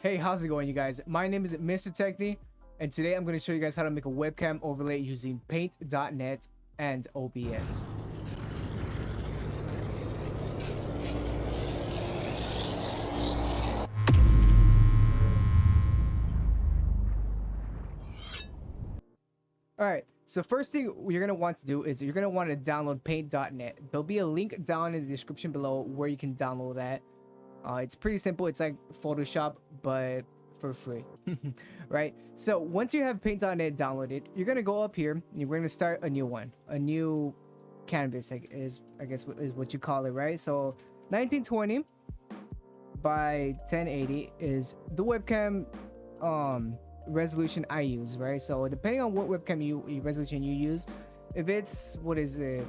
Hey, how's it going, you guys? My name is Mr. Techni, and today I'm going to show you guys how to make a webcam overlay using Paintnet and OBS. Alright, so first thing you're going to want to do is you're going to want to download Paint.net. There'll be a link down in the description below where you can download that. It's pretty simple. It's like Photoshop, but for free. Right? So once you have Paint.net downloaded, you're going to go up here and you're going to start a new one. A new canvas, I guess is what you call it, right? So 1920 by 1080 is the webcam resolution I use, right? So depending on what webcam resolution you use, if it's, what is it,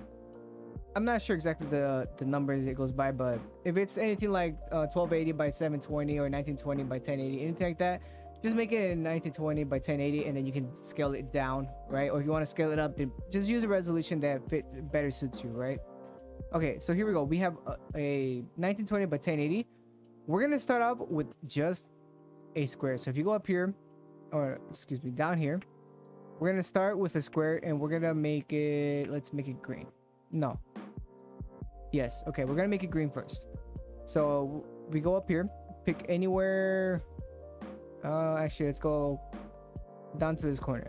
I'm not sure exactly the numbers it goes by, but if it's anything like 1280 by 720 or 1920 by 1080, anything like that, just make it in 1920 by 1080 and then you can scale it down, right? Or if you want to scale it up, then just use a resolution that better suits you, right? Okay, so here we go. We have a 1920 by 1080. We're gonna start off with just a square. So if you go up here, or excuse me, down here, we're gonna start with a square and we're gonna make it, let's make it green. No, yes, okay, we're gonna make it green first. So we go up here, pick anywhere, actually let's go down to this corner,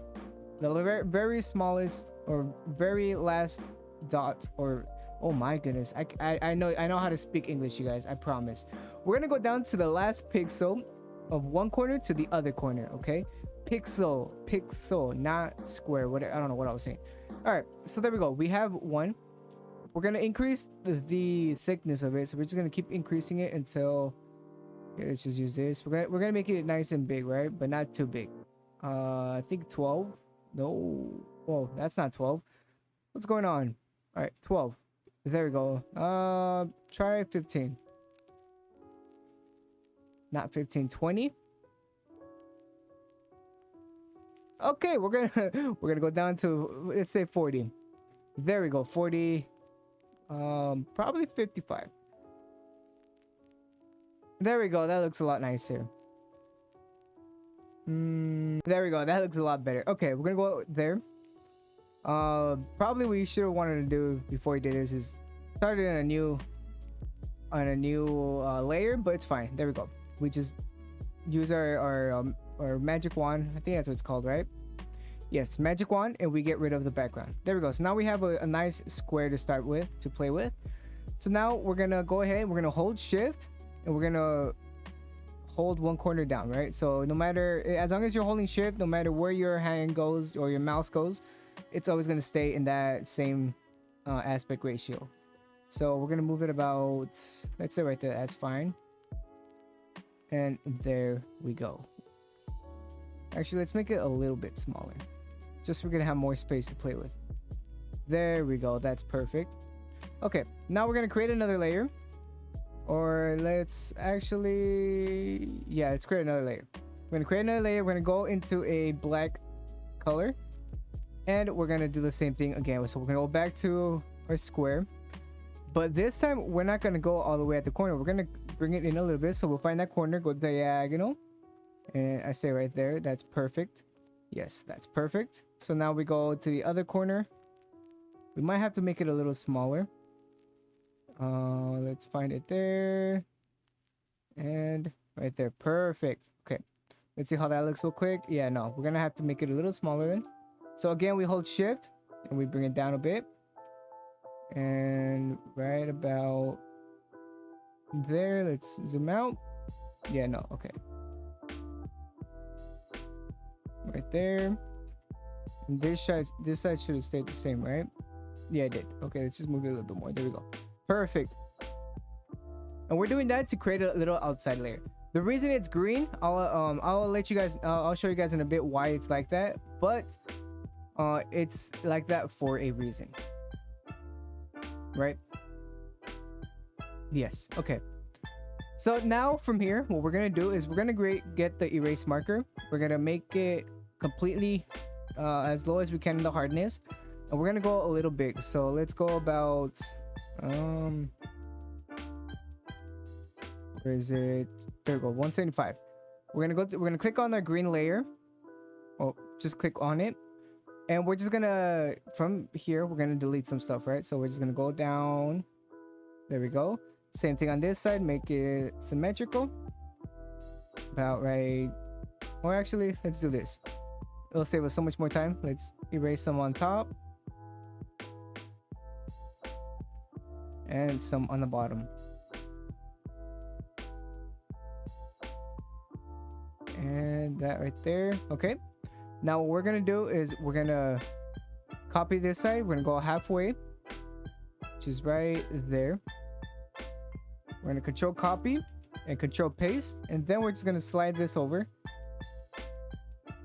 the very smallest or very last dot, or oh my goodness, I know how to speak English, you guys, I promise. We're gonna go down to the last pixel of one corner to the other corner, okay? Pixel, not square. What, I don't know what I was saying. All right, so there we go. We have one. We're gonna increase the thickness of it, so we're just gonna keep increasing it until, okay, let's just use this. We're gonna make it nice and big, right? But not too big. I think 12. No, whoa, that's not 12. What's going on? All right, 12. There we go. Try 15. Not 15, 20. Okay, we're gonna go down to, let's say 40. There we go, 40. Probably 55. There we go. That looks a lot nicer. There we go. That looks a lot better. Okay, we're gonna go there. Probably we should have wanted to do before we did this is started on a new layer, but it's fine. There we go. We just use our magic wand. I think that's what it's called, right? Yes, magic wand, and we get rid of the background. There we go. So now we have a nice square to start with, to play with. So now we're gonna go ahead, we're gonna hold shift, and we're gonna hold one corner down, right? So no matter, as long as you're holding shift, no matter where your hand goes or your mouse goes, it's always gonna stay in that same aspect ratio. So we're gonna move it about, let's say right there, that's fine. And there we go. Actually, let's make it a little bit smaller, just so we're gonna have more space to play with. There we go. That's perfect. Okay, now we're gonna create another layer, or let's actually, yeah, let's create another layer. We're gonna create another layer. We're gonna go into a black color, and we're gonna do the same thing again. So we're gonna go back to our square, but this time we're not gonna go all the way at the corner. We're gonna bring it in a little bit, so we'll find that corner, go diagonal, and I say right there, that's perfect. Yes, that's perfect. So now we go to the other corner. We might have to make it a little smaller. Let's find it there, and right there. Perfect. Okay, let's see how that looks real quick. Yeah, no, we're gonna have to make it a little smaller then. So again, we hold shift and we bring it down a bit, and right about there, let's zoom out. Yeah, no, okay, right there. And this side should have stayed the same, right? Yeah, it did. Okay, let's just move it a little bit more. There we go. Perfect. And we're doing that to create a little outside layer. The reason it's green, I'll let you guys, I'll show you guys in a bit why it's like that, but it's like that for a reason, right? Yes. Okay, so now from here, what we're gonna do is we're gonna get the erase marker. We're gonna make it completely as low as we can in the hardness, and we're gonna go a little big. So let's go about where is it? There we go, 175. we're gonna click on our green layer. Oh, just click on it. And we're just gonna, from here, we're gonna delete some stuff, right? So we're just gonna go down. There we go. Same thing on this side, make it symmetrical. About right. Or actually, let's do this. It'll save us so much more time. Let's erase some on top. And some on the bottom. And that right there. Okay. Now what we're gonna do is we're gonna copy this side. We're gonna go halfway, which is right there. We're gonna control copy and control paste, and then we're just gonna slide this over.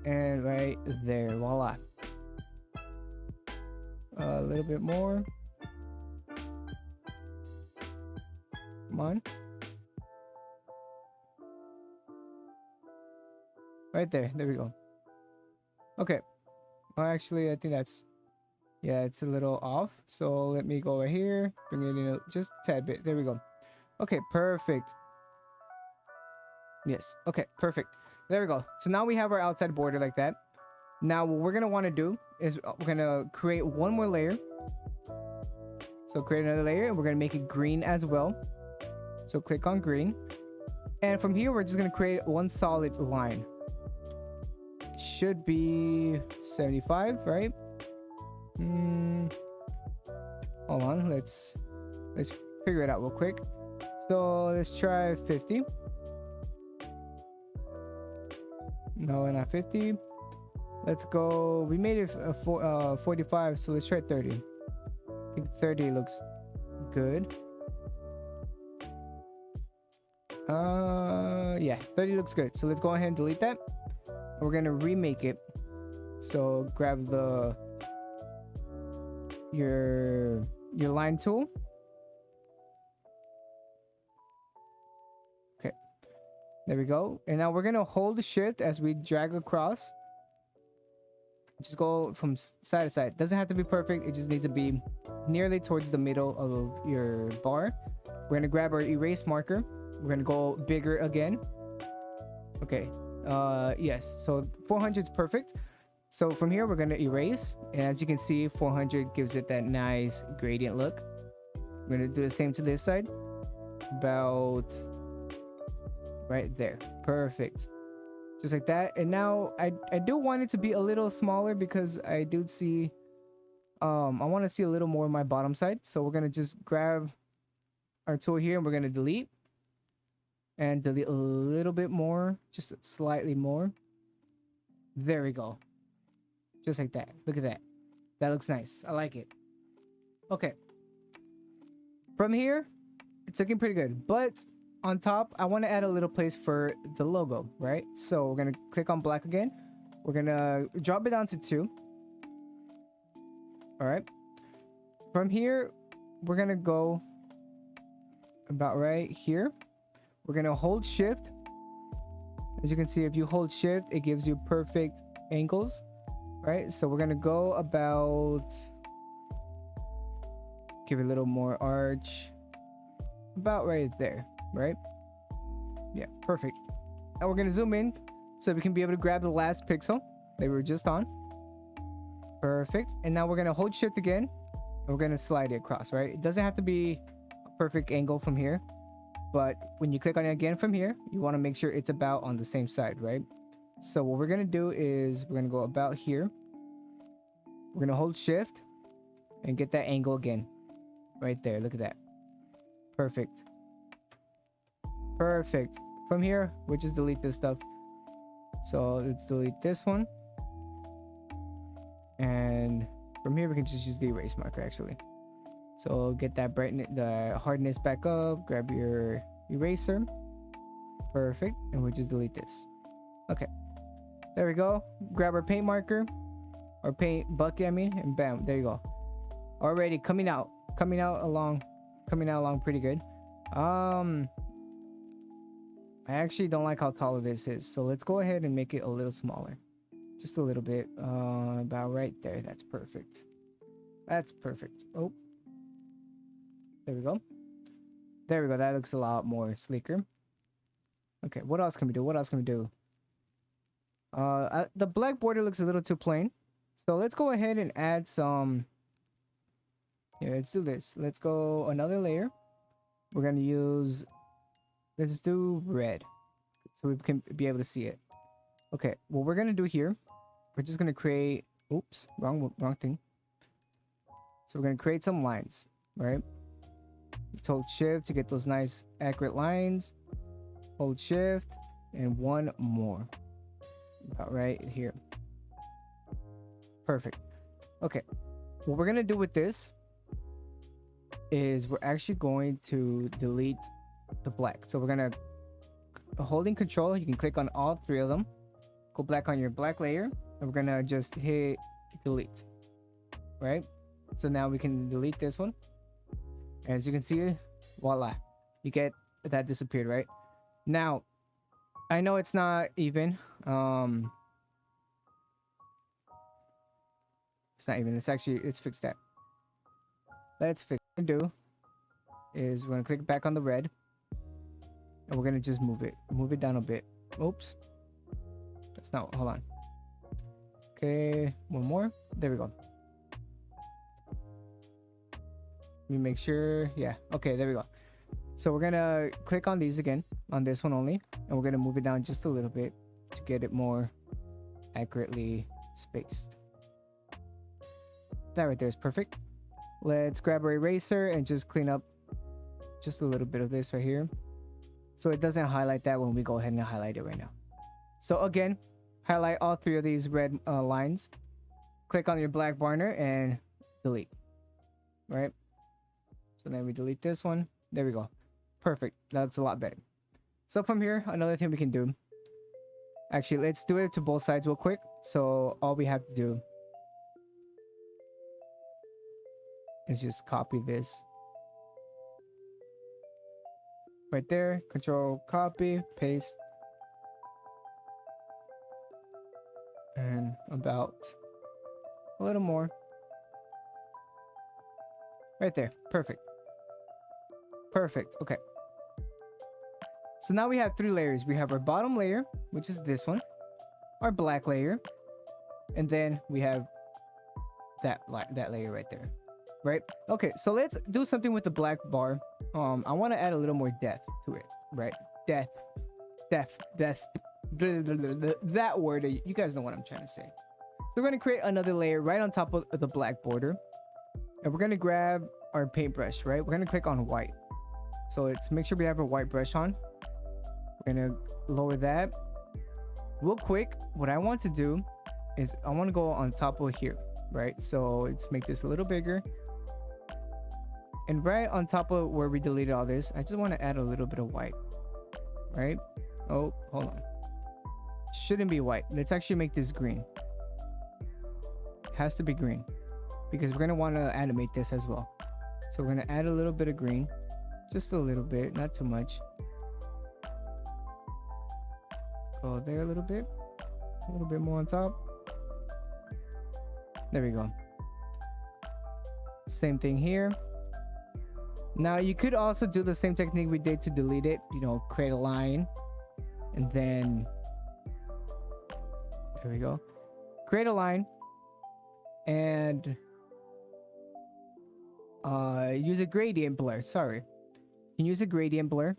And right there, voila. A little bit more. Come on. Right there, there we go. Okay. Well, actually, I think that's, yeah, it's a little off. So let me go right here, bring it in just a tad bit. There we go. Okay, perfect. Yes. Okay, perfect. There we go. So now we have our outside border like that. Now what we're gonna want to do is we're gonna create one more layer. So create another layer, and we're gonna make it green as well. So click on green, and from here we're just gonna create one solid line. It should be 75, right? Hold on, let's figure it out real quick. So let's try 50. No, not 50. Let's go. We made it 45, so let's try 30. I think 30 looks good. Yeah, 30 looks good. So let's go ahead and delete that. We're gonna remake it. So grab your line tool. Okay, there we go. And now we're gonna hold shift as we drag across. Just go from side to side. Doesn't have to be perfect. It just needs to be nearly towards the middle of your bar. We're gonna grab our erase marker. We're gonna go bigger again. Okay. Yes. So 400 is perfect. So from here we're gonna erase, and as you can see, 400 gives it that nice gradient look. We're gonna do the same to this side. About right there. Perfect. Just like that. And now I do want it to be a little smaller because I do see I want to see a little more on my bottom side. So we're gonna just grab our tool here and we're gonna delete and delete a little bit more, just slightly more. There we go. Just like that. Look at that. That looks nice. I like it. Okay. From here, it's looking pretty good, but on top, I want to add a little place for the logo, right? So we're going to click on black again. We're going to drop it down to 2. All right. From here, we're going to go about right here. We're going to hold shift. As you can see, if you hold shift, it gives you perfect angles, right? So we're going to go about, give it a little more arch, about right there. Right? Yeah, perfect. And we're gonna zoom in so we can be able to grab the last pixel that we were just on. Perfect. And now we're gonna hold shift again and we're gonna slide it across, right? It doesn't have to be a perfect angle from here, but when you click on it again from here, you want to make sure it's about on the same side, right? So what we're gonna do is we're gonna go about here. We're gonna hold shift and get that angle again. Right there. Look at that. Perfect. Perfect. From here, we'll just delete this stuff. So let's delete this one. And from here, we can just use the erase marker actually. So get that brightness, the hardness back up. Grab your eraser. Perfect. And we'll just delete this. Okay. There we go. Grab our paint marker. Or paint bucket, I mean. And bam. There you go. Already coming out. Coming out along pretty good. I actually don't like how tall this is, so let's go ahead and make it a little smaller. Just a little bit. About right there. That's perfect. That's perfect. Oh. There we go. There we go. That looks a lot more sleeker. Okay, what else can we do? What else can we do? The black border looks a little too plain. So let's go ahead and add some. Yeah, let's do this. Let's go another layer. We're gonna use. Let's do red, so we can be able to see it. Okay, what we're gonna do here, we're just gonna create. Oops, wrong thing. So we're gonna create some lines, right? Let's hold shift to get those nice accurate lines. Hold shift and one more. About right here. Perfect. Okay, what we're gonna do with this is we're actually going to delete the black. So we're gonna, holding control, you can click on all three of them, go black on your black layer, and we're gonna just hit delete, right? So now we can delete this one. As you can see, voila, you get that disappeared, right? Now I know it's not even, it's not even, it's actually, it's fixed that. Let's fix what we're gonna do is we're gonna click back on the red and we're gonna just move it down a bit. Oops, that's not, hold on. Okay, one more, there we go. Let me make sure, yeah, okay, there we go. So we're gonna click on these again, on this one only, and we're gonna move it down just a little bit to get it more accurately spaced. That right there is perfect. Let's grab our eraser and just clean up just a little bit of this right here, so it doesn't highlight that when we go ahead and highlight it right now. So again, highlight all three of these red lines, click on your black banner and delete, right? So then we delete this one. There we go. Perfect. That looks a lot better. So from here, another thing we can do. Actually, let's do it to both sides real quick. So all we have to do is just copy this. Right there. Control copy, paste. And about a little more. Right there. Perfect. Perfect. Okay. So now we have three layers. We have our bottom layer, which is this one, our black layer, and then we have that layer right there, right? Okay, so let's do something with the black bar. I want to add a little more depth to it, right? Depth. That word, you guys know what I'm trying to say. So we're going to create another layer right on top of the black border, and we're going to grab our paintbrush, right? We're going to click on white. So let's make sure we have a white brush on. We're gonna lower that real quick. What I want to do is I want to go on top of here, right? So let's make this a little bigger, and right on top of where we deleted all this, I just want to add a little bit of white, right? Oh, hold on, shouldn't be white. Let's actually make this green. It has to be green because we're gonna want to animate this as well. So we're gonna add a little bit of green, just a little bit, not too much. Go there a little bit more on top. There we go. Same thing here. Now you could also do the same technique we did to delete it, you know, create a line and then there we go, create a line and use a gradient blur. Sorry, you can use a gradient blur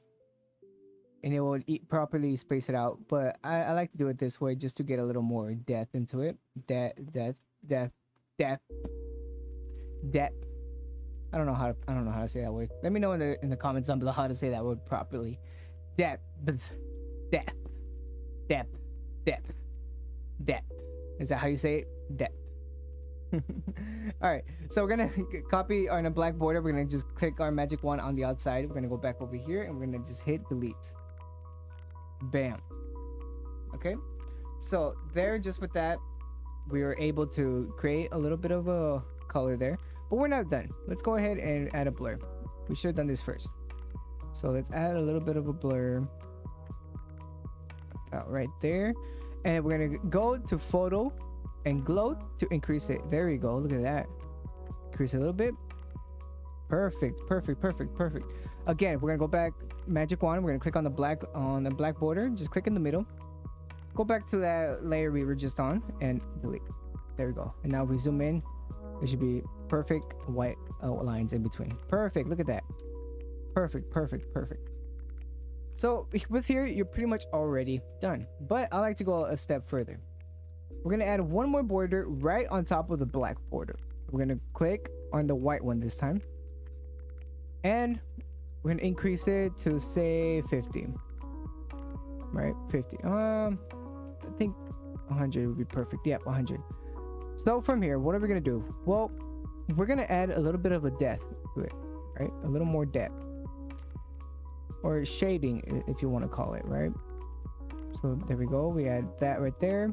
and it will properly space it out, but I like to do it this way just to get a little more depth into it. Depth. I don't know how to say that word. Let me know in the comments down below how to say that word properly. Depth. Is that how you say it? Depth. All right, so we're gonna copy on a black border. We're gonna just click our magic wand on the outside. We're gonna go back over here and we're gonna just hit delete. Bam. Okay, so there, just with that, we were able to create a little bit of a color there, but we're not done. Let's go ahead and add a blur. We should have done this first, so let's add a little bit of a blur about right there, and we're gonna go to photo and glow to increase it. There you go, look at that. Increase it a little bit. Perfect. Again, we're gonna go back, magic wand. We're gonna click on the black border. Just click in the middle. Go back to that layer we were just on and delete. There we go. And now we zoom in. There should be perfect white lines in between. Perfect. Look at that. Perfect. So with here, you're pretty much already done. But I like to go a step further. We're gonna add one more border right on top of the black border. We're gonna click on the white one this time, and we're gonna increase it to say 50. Right, 50. I think 100 would be perfect. Yeah, 100. So from here, what are we gonna do? Well, we're gonna add a little bit of a depth to it, right? A little more depth, or shading, if you want to call it, right? So there we go. We add that right there.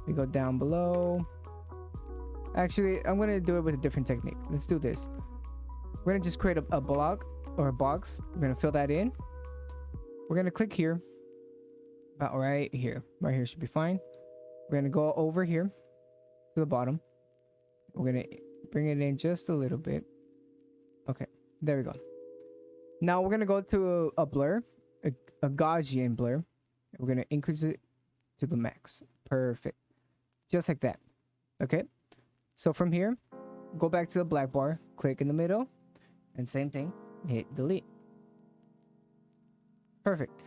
We go down below. Actually, I'm gonna do it with a different technique. Let's do this. We're gonna just create a block or a box. We're gonna fill that in. We're gonna click here, about right here. Right here should be fine. We're gonna go over here to the bottom. We're gonna bring it in just a little bit. Okay, there we go. Now we're gonna go to a blur, a Gaussian blur. We're gonna increase it to the max. Perfect. Just like that. Okay, so from here, go back to the black bar, click in the middle, and same thing, hit delete. Perfect.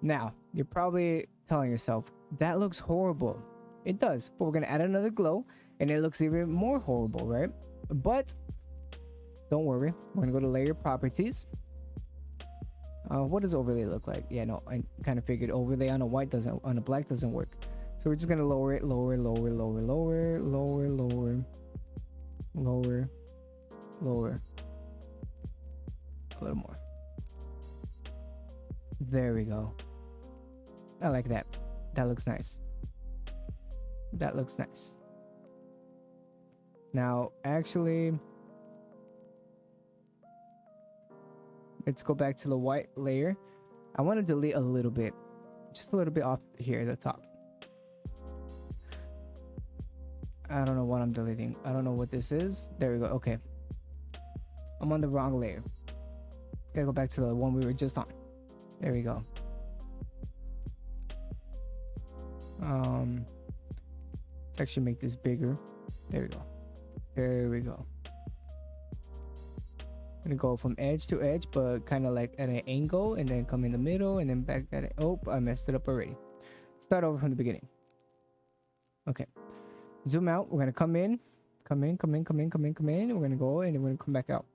Now you're probably telling yourself, that looks horrible. It does, but we're gonna add another glow and it looks even more horrible, right? But don't worry, we're gonna go to layer properties. What does overlay look like? Yeah, no, I kind of figured overlay on a white doesn't, on a black doesn't work. So we're just gonna lower it, lower, a little more. There we go. I like that. That looks nice. Now, actually, let's go back to the white layer. I want to delete a little bit, just a little bit off here at the top. I don't know what I'm deleting. I don't know what this is. There we go. Okay, I'm on the wrong layer. Gotta go back to the one we were just on. There we go. Let's actually make this bigger. There we go. I'm gonna go from edge to edge, but kind of like at an angle, and then come in the middle, and then back at it. Oh, I messed it up already. Start over from the beginning. Okay, zoom out. We're gonna come in. We're gonna go, and then we're gonna come back out.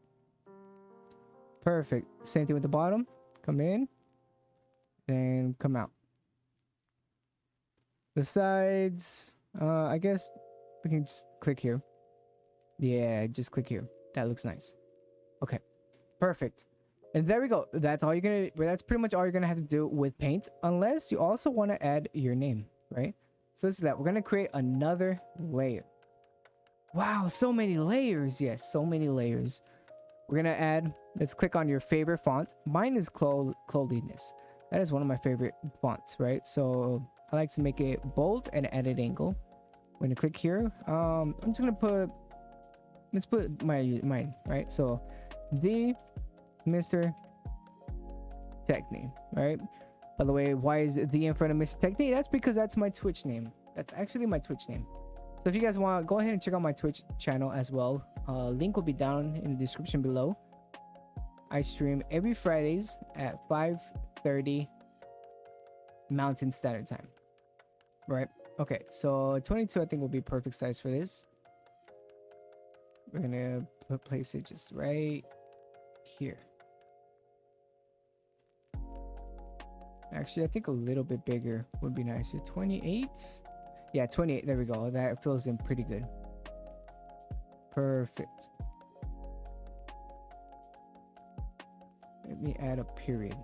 Perfect. Same thing with the bottom. Come in, then come out. The sides, I guess we can just click here. Yeah, just click here. That looks nice. Okay, perfect. And there we go. That's pretty much all you're gonna have to do with Paint, unless you also want to add your name, right? So let's do that. We're gonna create another layer. Wow, so many layers. Yes, so many layers. We're gonna add, let's click on your favorite font. Mine is Cloudiness. That is one of my favorite fonts, right? So I like to make it bold and at an angle. We're gonna click here. I'm just gonna put, let's put mine, right? So the Mr. Techne, right? By the way, why is the in front of Mr. Techne? That's because that's my Twitch name. That's actually my Twitch name. So if you guys want, go ahead and check out my Twitch channel as well. Link will be down in the description below. I stream every Fridays at 5:30 Mountain Standard Time. Right? Okay, so 22 I think will be perfect size for this. We're gonna place it just right here. Actually, I think a little bit bigger would be nicer. 28? Yeah, 28. There we go. That fills in pretty good. Perfect. Let me add a period.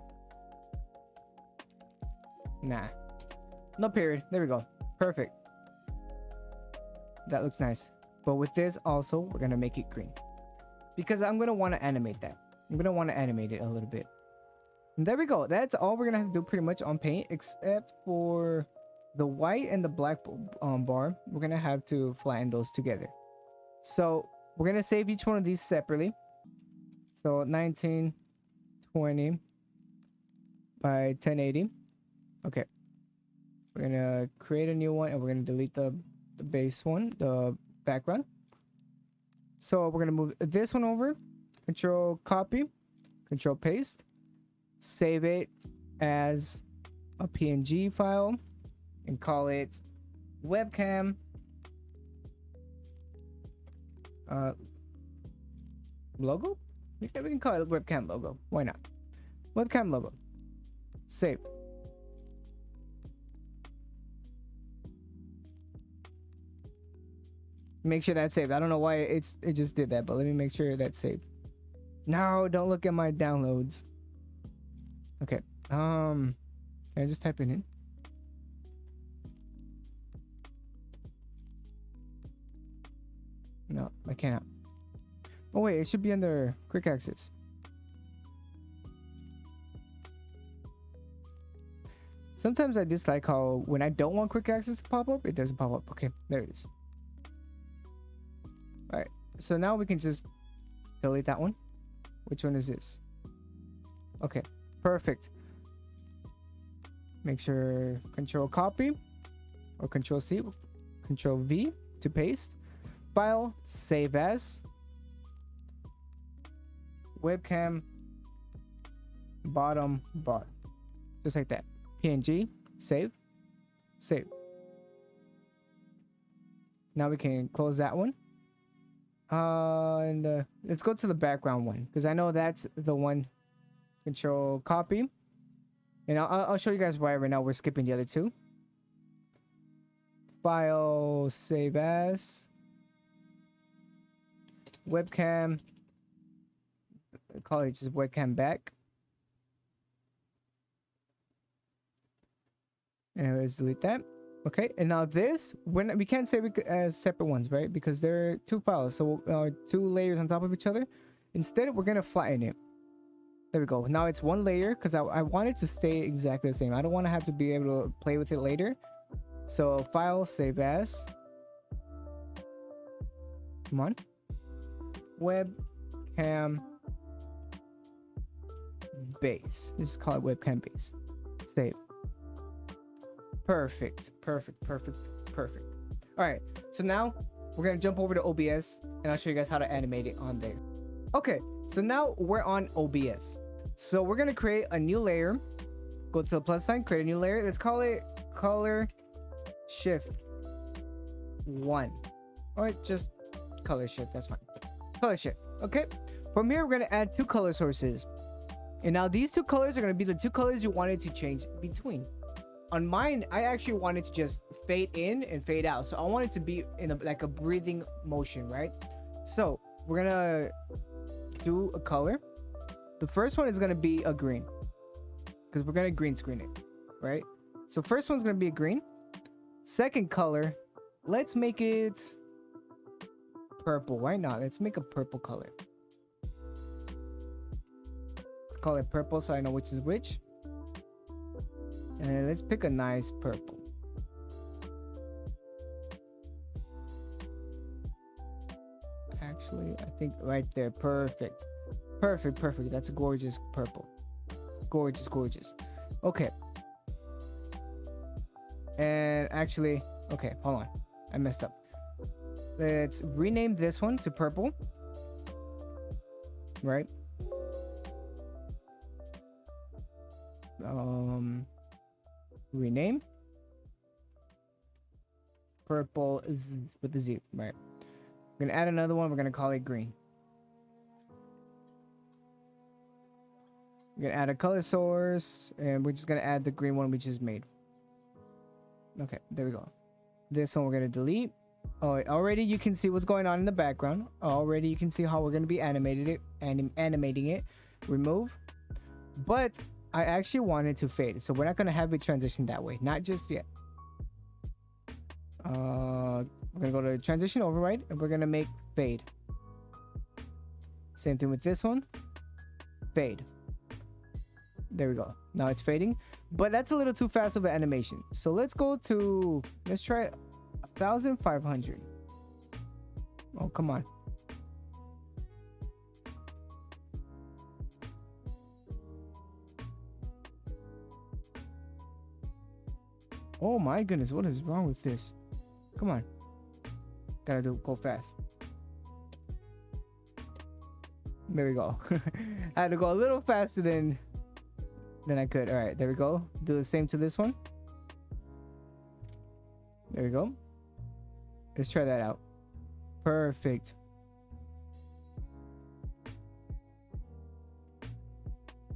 Nah. No period. There we go. Perfect. That looks nice. But with this also, we're going to make it green. Because I'm going to want to animate that. I'm going to want to animate it a little bit. And there we go. That's all we're going to have to do pretty much on Paint. Except for the white and the black bar. We're going to have to flatten those together. So we're going to save each one of these separately. So 19, 20, by 1080. Okay. We're gonna create a new one and we're gonna delete the base one, the background. So we're gonna move this one over, control copy, control paste, save it as a PNG file and call it webcam logo. We can call it webcam logo. Why not? Webcam logo. Save. Make sure that's saved. I don't know why it just did that, but let me make sure that's saved. No, don't look at my downloads. Okay. Can I just type it in? No, I cannot. Oh wait, it should be under quick access. Sometimes I dislike how when I don't want quick access to pop up, it doesn't pop up. Okay, there it is. All right, so now we can just delete that one. Which one is this? Okay, perfect. Make sure control copy or control C, control V to paste. File, save as webcam bottom bar. Just like that. PNG, save, save. Now we can close that one. And let's go to the background one because I know that's the one. Control copy, and I'll show you guys why right now we're skipping the other two. File, save as webcam. Call it just webcam back. And let's delete that. Okay, and now this, we can't save it as separate ones, right? Because they're two files, so two layers on top of each other. Instead, we're gonna flatten it. There we go. Now it's one layer because I want it to stay exactly the same. I don't want to have to be able to play with it later. So file, save as. Come on. Webcam base. This is called webcam base. Save. Perfect. Perfect. Perfect. Perfect. All right. So now we're going to jump over to OBS and I'll show you guys how to animate it on there. Okay. So now we're on OBS. So we're going to create a new layer. Go to the plus sign, create a new layer. Let's call it color shift 1. Or just color shift. That's fine. Color shift. Okay. From here, we're going to add 2 color sources. And now these 2 colors are going to be the 2 colors you wanted to change between. On mine, I actually wanted to just fade in and fade out. So I want it to be in like a breathing motion, right? So we're going to do a color. The first one is going to be a green. Because we're going to green screen it, right? So first one's going to be a green. Second color, let's make it purple. Why not? Let's make a purple color. Let's call it purple so I know which is which. And let's pick a nice purple. Actually, I think right there. Perfect. Perfect, perfect. That's a gorgeous purple. Gorgeous, gorgeous. Okay. And actually, okay, hold on. I messed up. Let's rename this one to purple. Right? Rename purple with the Z, right? We're gonna add another one. We're gonna call it green. We're gonna add a color source, and we're just gonna add the green one we just made. Okay, there we go. This one we're gonna delete. Oh, already you can see what's going on in the background. Already you can see how we're gonna be animating it. Remove, but I actually wanted to fade, so we're not gonna have it transition that way, not just yet. We're gonna go to transition override and we're gonna make fade. Same thing with this one. Fade. There we go. Now it's fading, but that's a little too fast of an animation. So let's try 1500. Oh, come on. Oh my goodness, what is wrong with this? Come on. Gotta go fast. There we go. I had to go a little faster than I could. All right, there we go. Do the same to this one. There we go. Let's try that out. Perfect.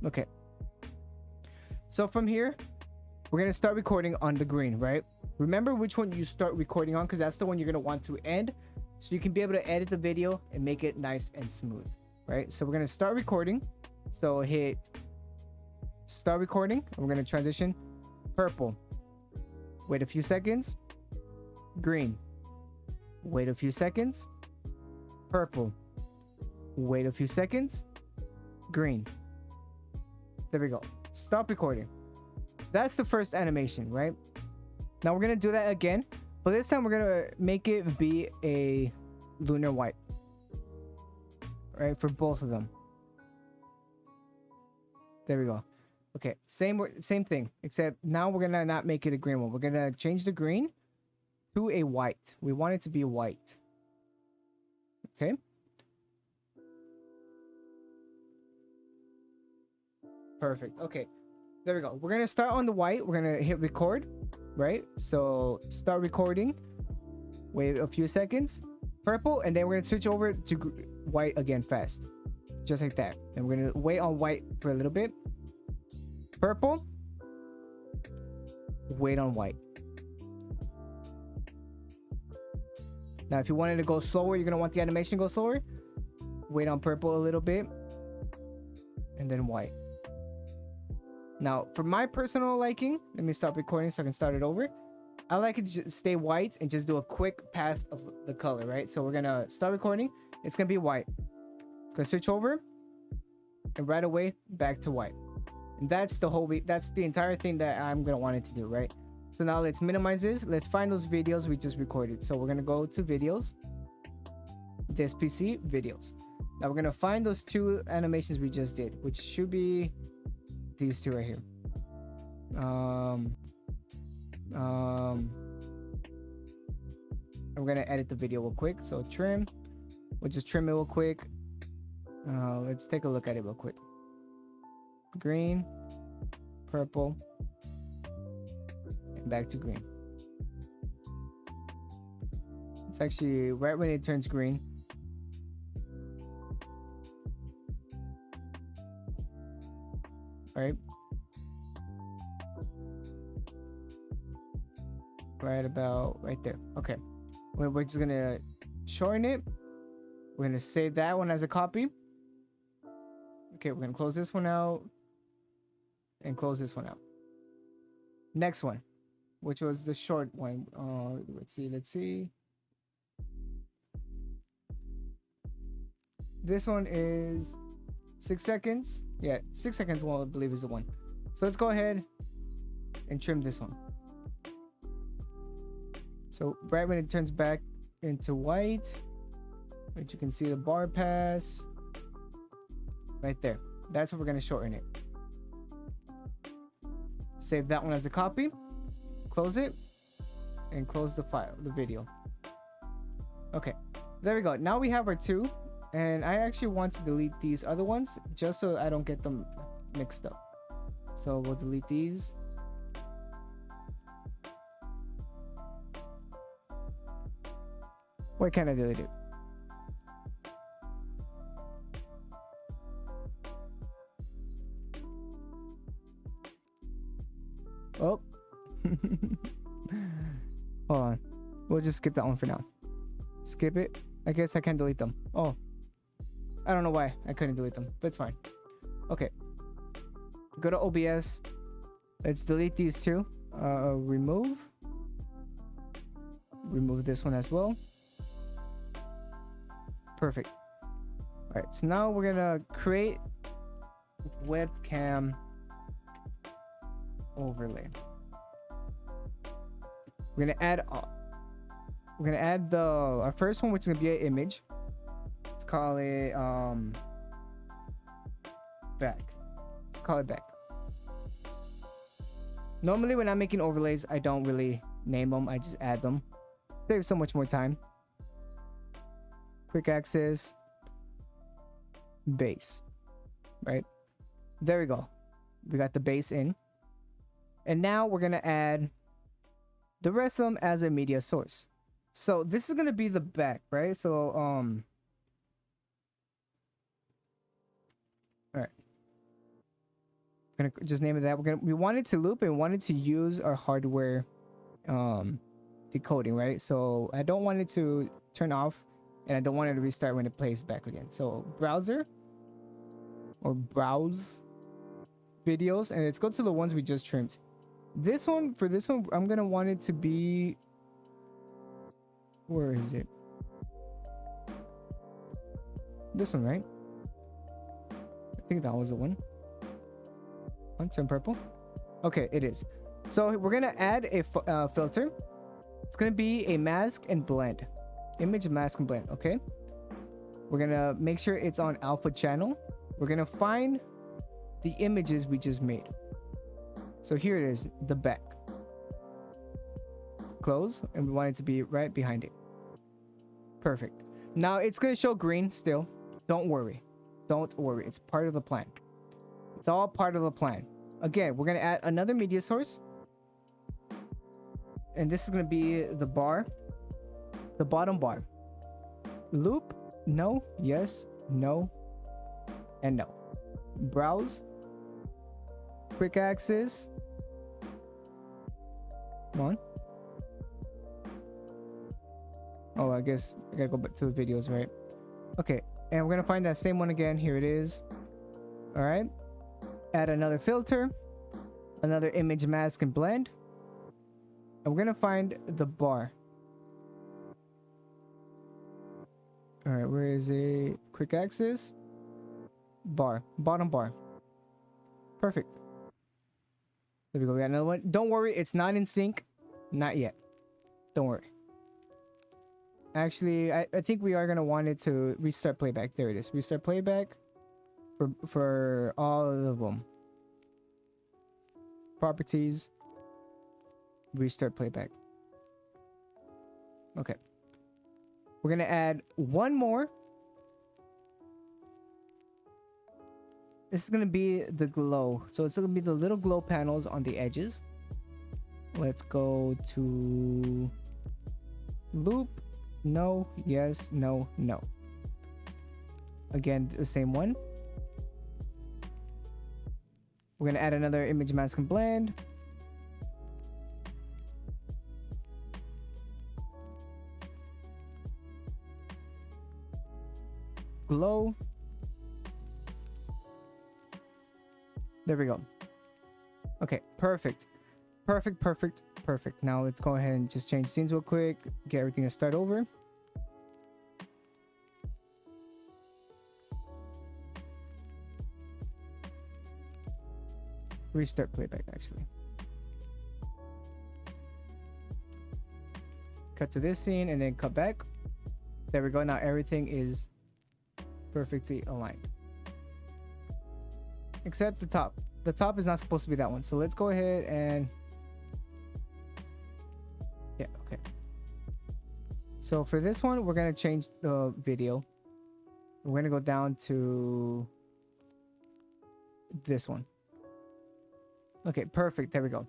Okay. So from here, we're going to start recording on the green, right? Remember which one you start recording on, because that's the one you're going to want to end, so you can be able to edit the video and make it nice and smooth, right? So we're going to start recording. So hit start recording, and we're going to transition purple. Wait a few seconds. Green. Wait a few seconds. Purple. Wait a few seconds. Green. There we go. Stop recording. That's the first animation, right? Now we're gonna do that again, but this time we're gonna make it be a lunar white, right? For both of them. There we go. Okay, same thing, except now we're gonna not make it a green one. We're gonna change the green to a white. We want it to be white. Okay. Perfect. Okay. There we go. We're gonna start on the white. We're gonna hit record, right? So start recording. Wait a few seconds. Purple, and then we're gonna switch over to white again fast, just like that. And we're gonna wait on white for a little bit. Purple. Wait on white. Now, if you wanted to go slower, you're gonna want the animation to go slower. Wait on purple a little bit, and then white. Now, for my personal liking, let me stop recording so I can start it over. I like it to just stay white and just do a quick pass of the color, right? So we're gonna start recording. It's gonna be white. It's gonna switch over, and right away back to white. And that's the entire thing that I'm gonna want it to do, right? So now let's minimize this. Let's find those videos we just recorded. So we're gonna go to videos. This PC videos. Now we're gonna find those two animations we just did, which should be these two right here. And we're gonna edit the video real quick. So trim. We'll just trim it real quick. Let's take a look at it real quick. Green, purple, and back to green. It's actually right when it turns green. Right? Right about right there. Okay. We're just gonna shorten it. We're gonna save that one as a copy. Okay, we're gonna close this one out and close this one out. Next one, which was the short one. Let's see. This one is 6 seconds. Yeah, 6 seconds one I believe is the one. So let's go ahead and trim this one. So right when it turns back into white, which you can see the bar pass right there. That's what we're gonna shorten it. Save that one as a copy, close it, and close the file, the video. Okay, there we go. Now we have our two, and I actually want to delete these other ones just so I don't get them mixed up. So we'll delete these. Why can't I delete it? Oh. Hold on. We'll just skip that one for now. Skip it. I guess I can't delete them. Oh. I don't know why I couldn't delete them, but it's fine. Okay. Go to OBS. Let's delete these two. Remove. Remove this one as well. Perfect. All right. So now we're gonna create webcam overlay. We're gonna add our first one, which is gonna be an image. Let's call it back. Let's call it back. Normally when I'm making overlays, I don't really name them. I just add them. Saves so much more time. Quick access. Base. Right? There we go. We got the base in. And now we're going to add the rest of them as a media source. So this is going to be the back, right? So, all right. Gonna just name it that. We wanted to loop and wanted to use our hardware decoding, right? So I don't want it to turn off and I don't want it to restart when it plays back again. So browser or browse videos, and let's go to the ones we just trimmed. For this one I'm gonna want it to be, where is it? This one, right? I think that was the one. Turn purple. Okay, it is. So we're gonna add a filter. It's gonna be a mask and blend, image, mask, and blend. Okay, we're gonna make sure it's on alpha channel. We're gonna find the images we just made. So here it is, the back. Close, and we want it to be right behind it. Perfect. Now it's gonna show green still. Don't worry, it's part of the plan. It's all part of the plan. Again, we're going to add another media source. And this is going to be the bar. The bottom bar. Loop. No. Yes. No. And no. Browse. Quick access. Come on. Oh, I guess I got to go back to the videos, right? Okay. And we're going to find that same one again. Here it is. All right. Add another filter, another image, mask, and blend, and we're gonna find the bar. All right, where is it? Quick access, bar, bottom bar. Perfect. There we go. We got another one. Don't worry, it's not in sync, not yet. Don't worry. Actually, I think we are gonna want it to restart playback. There it is. Restart playback. For all of them. Properties. Restart playback. Okay. We're gonna add one more. This is gonna be the glow. So it's gonna be the little glow panels on the edges. Let's go to loop. No, yes, no, no. Again, the same one. We're gonna add another image, mask, and blend. Glow. There we go. Okay, perfect. Perfect. Now let's go ahead and just change scenes real quick. Get everything to start over. Restart playback, actually. Cut to this scene and then cut back. There we go. Now everything is perfectly aligned. Except the top. The top is not supposed to be that one. So let's go ahead and... yeah, okay. So for this one, we're going to change the video. We're going to go down to this one. Okay, perfect. There we go.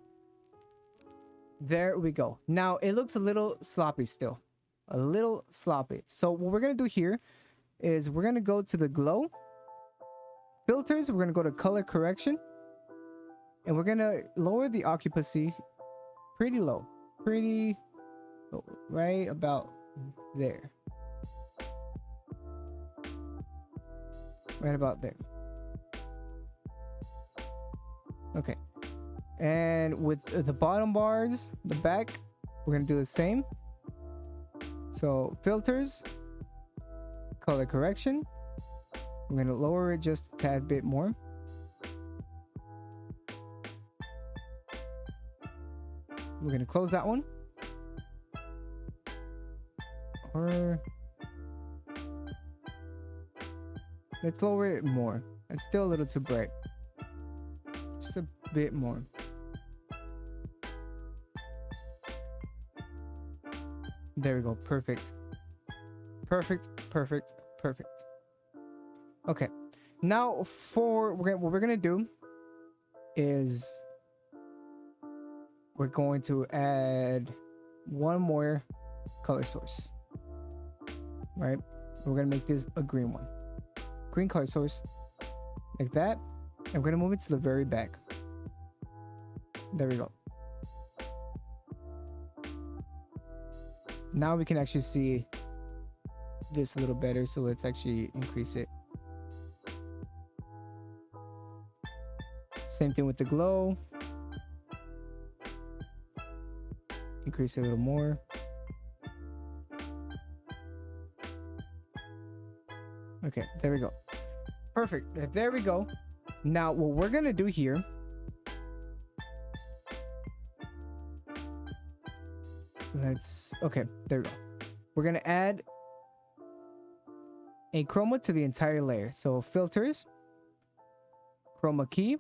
There we go. Now it looks a little sloppy still. A little sloppy. So what we're going to do here is we're going to go to the glow. Filters, we're going to go to color correction. And we're going to lower the occupancy pretty low. Pretty low. Right about there. Right about there. Okay. And with the bottom bars, the back, we're going to do the same. So filters, color correction. We're going to lower it just a tad bit more. We're going to close that one. Or let's lower it more. It's still a little too bright. Just a bit more. There we go. Perfect. Perfect. Perfect. Perfect. Okay. Now for what we're gonna do is we're going to add one more color source. Right? We're gonna make this a green one. Green color source. Like that. And we're gonna move it to the very back. There we go. Now we can actually see this a little better, so let's actually increase it. Same thing with the glow. Increase it a little more. Okay, there we go. Perfect. There we go. Now what we're gonna do here, okay, there we go. We're gonna add a chroma to the entire layer. So filters, chroma key,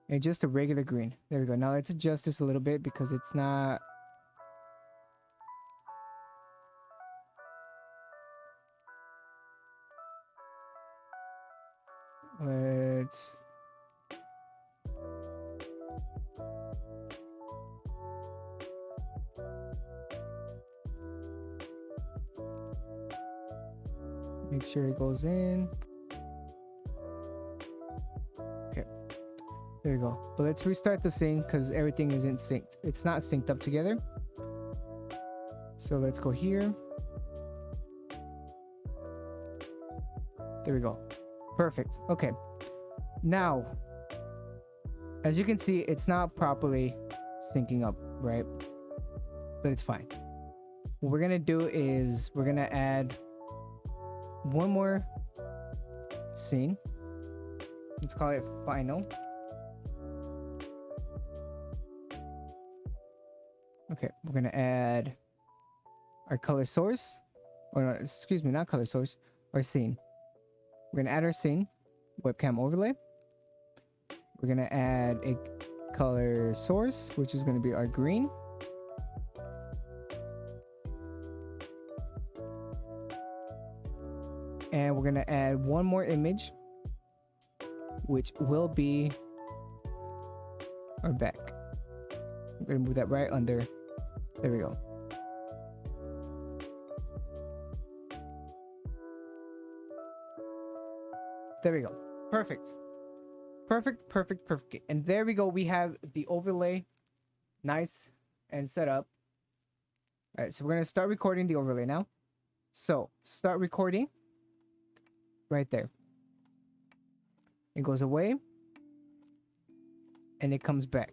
and just a regular green. There we go. Now let's adjust this a little bit because it's not. Let's. Make sure it goes in. Okay. There you go. But let's restart the scene because everything isn't synced. It's not synced up together. So let's go here. There we go. Perfect. Okay. Now, as you can see, it's not properly syncing up, right? But it's fine. What we're gonna do is we're gonna add one more scene. Let's call it final. Okay, we're gonna add our color source, or no, excuse me, not color source, our scene. We're gonna add our scene, webcam overlay. We're gonna add a color source, which is gonna be our green. And we're gonna add one more image, which will be our back. We're gonna move that right under. There we go. There we go. Perfect. Perfect, perfect, perfect. And there we go. We have the overlay nice and set up. All right, so we're gonna start recording the overlay now. So start recording. Right there. It goes away. And it comes back.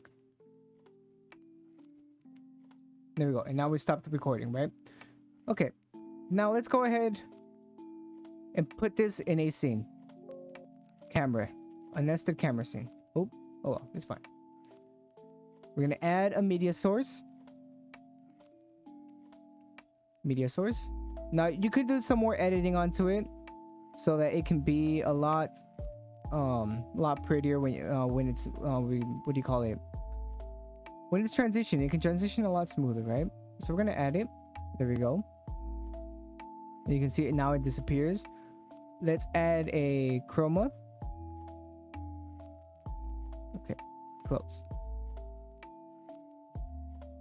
There we go. And now we stopped the recording, right? Okay. Now let's go ahead and put this in a scene. Camera. A nested camera scene. Oh, well, it's fine. We're gonna add a media source. Media source. Now you could do some more editing onto it so that it can be a lot prettier when it's what do you call it? When it's transition, it can transition a lot smoother, right? So we're gonna add it. There we go. And you can see it now. It disappears. Let's add a chroma. Okay, close.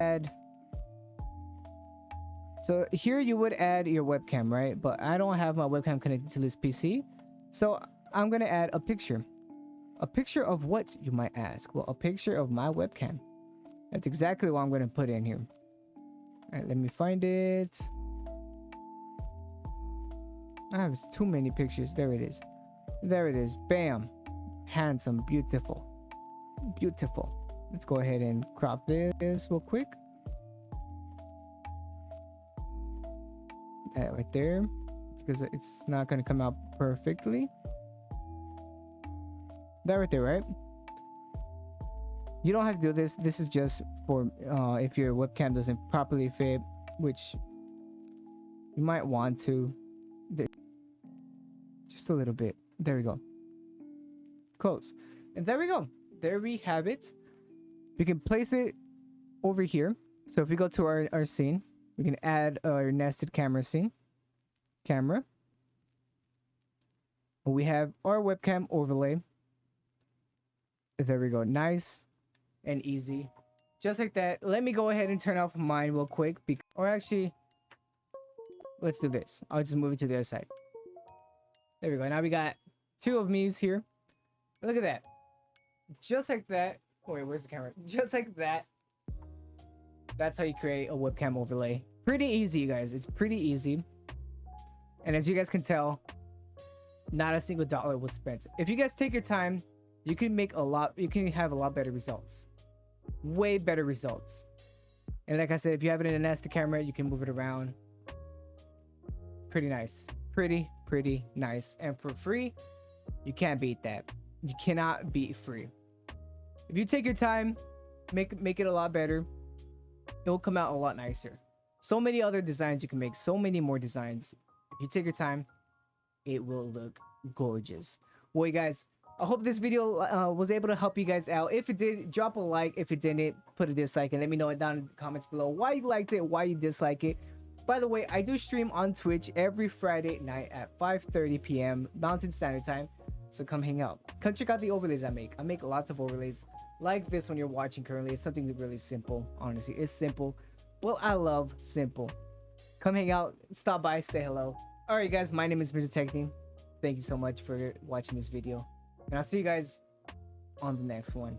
Add. So here you would add your webcam, right? But I don't have my webcam connected to this PC. So I'm gonna add a picture. A picture of what, you might ask? Well, a picture of my webcam. That's exactly what I'm gonna put in here. Alright, let me find it. I have too many pictures. There it is. There it is. Bam. Handsome. Beautiful. Beautiful. Let's go ahead and crop this real quick. That right there, because it's not going to come out perfectly. That right there, right? You don't have to do this. This is just for if your webcam doesn't properly fit, which you might want to. Just a little bit. There we go. Close. And there we go. There we have it. We can place it over here. So if we go to our scene, We can add our nested camera scene. Camera. We have our webcam overlay. There we go. Nice and easy. Just like that. Let me go ahead and turn off mine real quick. Or actually, let's do this. I'll just move it to the other side. There we go. Now we got two of me's here. Look at that. Just like that. Oh, wait, where's the camera? Just like that. That's how you create a webcam overlay. Pretty easy, you guys. It's pretty easy. And as you guys can tell, not a single dollar was spent. If you guys take your time, you can make a lot. You can have a lot better results. Way better results. And like I said, if you have it in a nested camera, you can move it around. Pretty nice. Pretty nice. And for free, you can't beat that. You cannot beat free. If you take your time, make it a lot better, it will come out a lot nicer. So many other designs you can make. So many more designs. If you take your time, it will look gorgeous. Well, you guys, I hope this video was able to help you guys out. If it did, drop a like. If it didn't, put a dislike and let me know it down in the comments below why you liked it, why you dislike it. By the way, I do stream on Twitch every Friday night at 5:30 p.m. Mountain Standard Time. So come hang out. Come check out the overlays I make. I make lots of overlays like this one you're watching currently. It's something really simple. Honestly, it's simple. Well, I love simple. Come hang out. Stop by. Say hello. All right, guys. My name is Mr. Techni. Thank you so much for watching this video. And I'll see you guys on the next one.